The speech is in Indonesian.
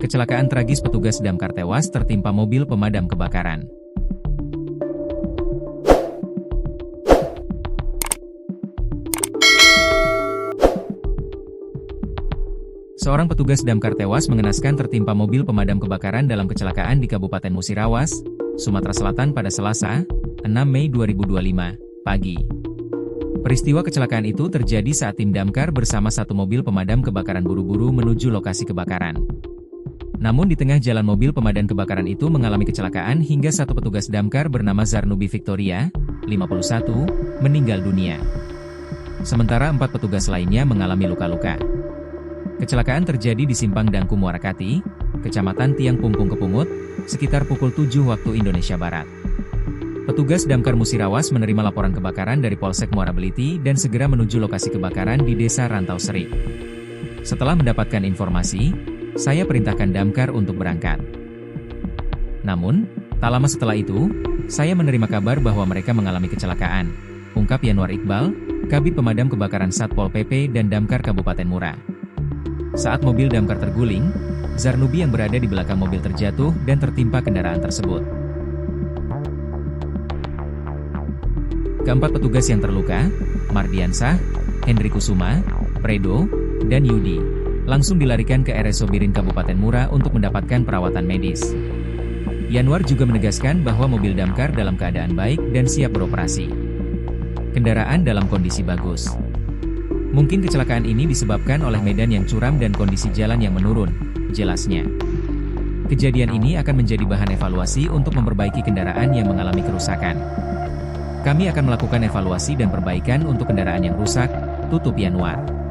Kecelakaan tragis petugas damkar tewas tertimpa mobil pemadam kebakaran. Seorang petugas damkar tewas mengenaskan tertimpa mobil pemadam kebakaran dalam kecelakaan di Kabupaten Musirawas, Sumatera Selatan pada Selasa, 6 Mei 2025, pagi. Peristiwa kecelakaan itu terjadi saat tim damkar bersama satu mobil pemadam kebakaran buru-buru menuju lokasi kebakaran. Namun di tengah jalan mobil pemadam kebakaran itu mengalami kecelakaan hingga satu petugas damkar bernama Zarnubi Victoria, 51, meninggal dunia. Sementara 4 petugas lainnya mengalami luka-luka. Kecelakaan terjadi di Simpang Dangku Muarakati, Kecamatan Tiang Pumpung Kepungut, sekitar pukul 7 waktu Indonesia Barat. Petugas damkar Musirawas menerima laporan kebakaran dari Polsek Muara Beliti dan segera menuju lokasi kebakaran di Desa Rantau Seri. Setelah mendapatkan informasi, saya perintahkan damkar untuk berangkat. Namun, tak lama setelah itu, saya menerima kabar bahwa mereka mengalami kecelakaan, ungkap Yanwar Iqbal, Kabid Pemadam Kebakaran Satpol PP dan Damkar Kabupaten Mura. Saat mobil damkar terguling, Zarnubi yang berada di belakang mobil terjatuh dan tertimpa kendaraan tersebut. Keempat petugas yang terluka, Mardiansah, Hendri Kusuma, Predo, dan Yudi, langsung dilarikan ke RSO Birin Kabupaten Mura untuk mendapatkan perawatan medis. Yanwar juga menegaskan bahwa mobil damkar dalam keadaan baik dan siap beroperasi. Kendaraan dalam kondisi bagus. Mungkin kecelakaan ini disebabkan oleh medan yang curam dan kondisi jalan yang menurun, jelasnya. Kejadian ini akan menjadi bahan evaluasi untuk memperbaiki kendaraan yang mengalami kerusakan. Kami akan melakukan evaluasi dan perbaikan untuk kendaraan yang rusak, tutup Yanwar.